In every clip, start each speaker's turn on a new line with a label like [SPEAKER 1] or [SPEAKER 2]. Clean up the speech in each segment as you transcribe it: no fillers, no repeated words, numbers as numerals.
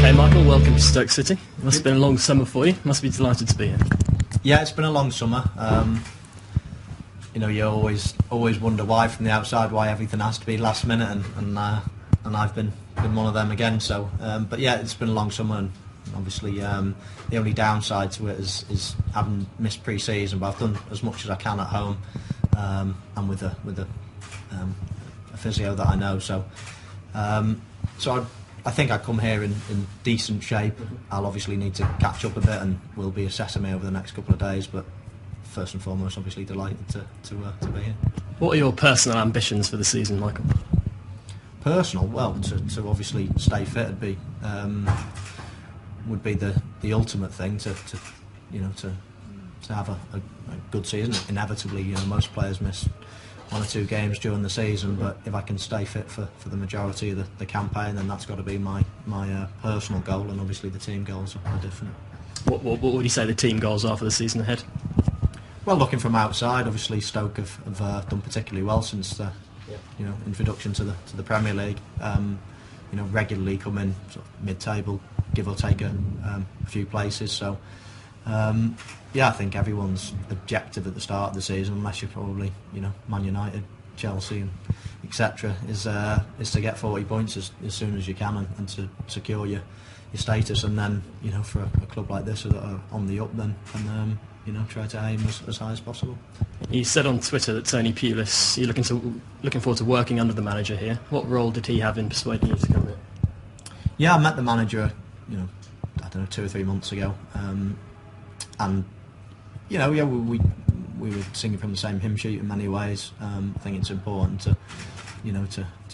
[SPEAKER 1] Hey Michael, welcome to Stoke City. Must have been a long summer for you. Must be delighted to be here.
[SPEAKER 2] Yeah, it's been a long summer. You always wonder why from the outside why everything has to be last minute, and I've been one of them again. So, but yeah, it's been a long summer, and obviously the only downside to it is having missed pre-season. But I've done as much as I can at home, and with a physio that I know. So I think I come here in decent shape. I'll obviously need to catch up a bit, and we'll be assessing me over the next couple of days. But first and foremost, obviously delighted to be here.
[SPEAKER 1] What are your personal ambitions for the season, Michael?
[SPEAKER 2] Personal, well, to obviously stay fit would be the ultimate thing. To have a good season. Inevitably, most players miss 1 or 2 games during the season, but if I can stay fit for the majority of the campaign, then that's got to be my personal goal, and obviously the team goals are different. What
[SPEAKER 1] would you say the team goals are for the season ahead?
[SPEAKER 2] Well, looking from outside, obviously Stoke have done particularly well since the introduction to the Premier League. Regularly come in sort of mid-table, give or take a few places. So I think everyone's objective at the start of the season, unless you're probably Man United, Chelsea, and etc., is to get 40 points as soon as you can and to secure your status. And then for a club like this that are on the up, then and try to aim as high as possible.
[SPEAKER 1] You said on Twitter that Tony Pulis, you're looking forward to working under the manager here. What role did he have in persuading you to come here?
[SPEAKER 2] Yeah, I met the manager, I don't know, 2 or 3 months ago, and we were singing from the same hymn sheet in many ways. I think it's important to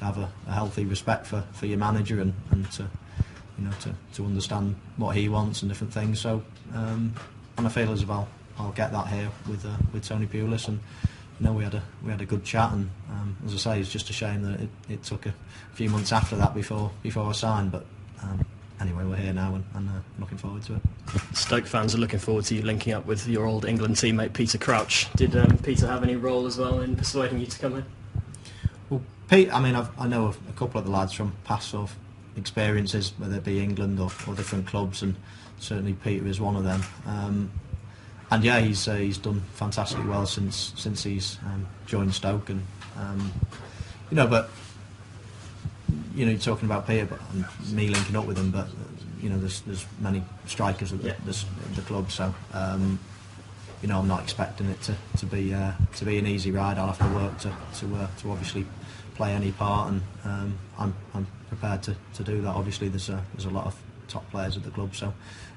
[SPEAKER 2] have a healthy respect for your manager and to understand what he wants and different things. So and I feel as if I'll get that here with Tony Pulis, and we had a good chat, and as I say, it's just a shame that it took a few months after that before I signed, but anyway, we're here now, and looking forward to it.
[SPEAKER 1] Stoke fans are looking forward to you linking up with your old England teammate Peter Crouch. Did Peter have any role as well in persuading you to come in?
[SPEAKER 2] Well, Pete, I know a couple of the lads from past sort of experiences, whether it be England or different clubs, and certainly Peter is one of them. And yeah, he's done fantastically well since he's joined Stoke, and but you're talking about Peter, and me linking up with him, but there's many strikers at the club, so I'm not expecting it to be an easy ride. I'll have to work to obviously play any part, and I'm prepared to do that. Obviously, there's a lot of top players at the club, so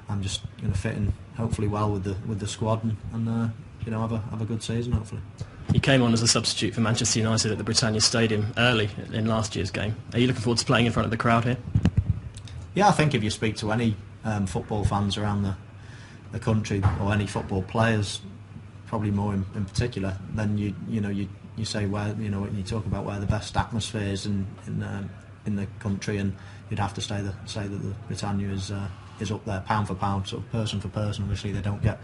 [SPEAKER 2] I'm just going to fit in hopefully well with the squad, and have a good season hopefully.
[SPEAKER 1] You came on as a substitute for Manchester United at the Britannia Stadium early in last year's game. Are you looking forward to playing in front of the crowd here? Yeah,
[SPEAKER 2] I think if you speak to any football fans around the country, or any football players, probably more in particular, then you say where when you talk about where the best atmosphere is in the country, and you'd have to say that the Britannia is up there, pound for pound, sort of person for person. Obviously, they don't get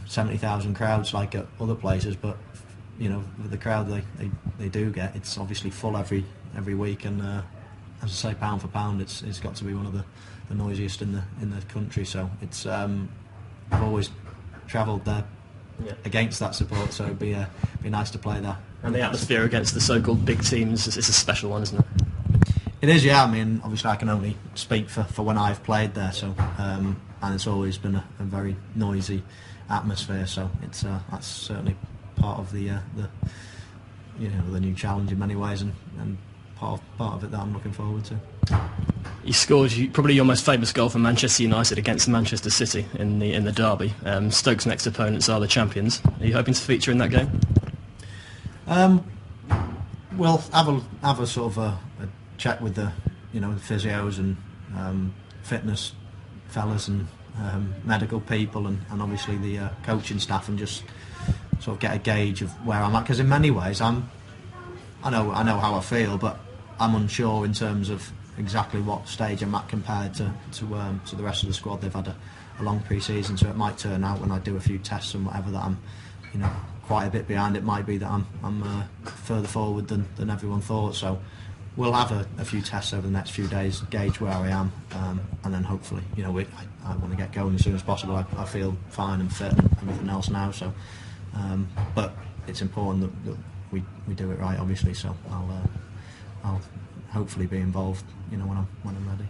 [SPEAKER 2] 70,000 crowds like at other places, but with the crowd they do get, it's obviously full every week, and as I say, pound for pound, it's got to be one of the noisiest in the country. So it's I've always travelled there against that support, so it'd be nice to play there.
[SPEAKER 1] And the atmosphere against the so-called big teams is a special one, isn't it?
[SPEAKER 2] It is, yeah. I mean, obviously I can only speak for when I've played there, so and it's always been a very noisy atmosphere, so it's that's certainly part of the new challenge in many ways, and part of it that I'm looking forward to.
[SPEAKER 1] You scored probably your most famous goal for Manchester United against Manchester City in the derby. Stoke's next opponents are the champions. Are you hoping to feature in that game?
[SPEAKER 2] We'll have a sort of a check with the physios and fitness fellas and medical people, and obviously the coaching staff, and just sort of get a gauge of where I'm at, because in many ways I know how I feel, but I'm unsure in terms of exactly what stage I'm at compared to the rest of the squad. They've had a long pre-season, so it might turn out when I do a few tests and whatever that I'm quite a bit behind. It might be that I'm further forward than everyone thought. So we'll have a few tests over the next few days, gauge where I am, and then hopefully, I want to get going as soon as possible. I feel fine and fit and everything else now, so but it's important that we do it right, obviously. So I'll hopefully be involved, when I'm ready.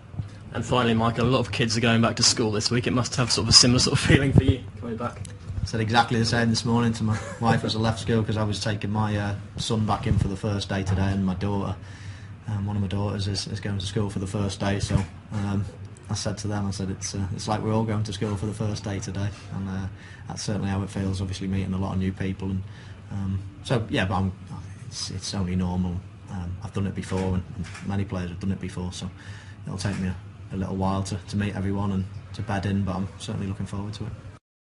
[SPEAKER 1] And finally, Michael, a lot of kids are going back to school this week. It must have sort of a similar sort of feeling for you coming back.
[SPEAKER 2] I said exactly the same this morning to my wife as I left school, because I was taking my son back in for the first day today, and my daughter, one of my daughters, is going to school for the first day. So I said to them, it's like we're all going to school for the first day today, and that's certainly how it feels. Obviously, meeting a lot of new people, and but it's only normal. I've done it before, and many players have done it before, so it'll take me a little while to meet everyone and to bed in, but I'm certainly looking forward to it.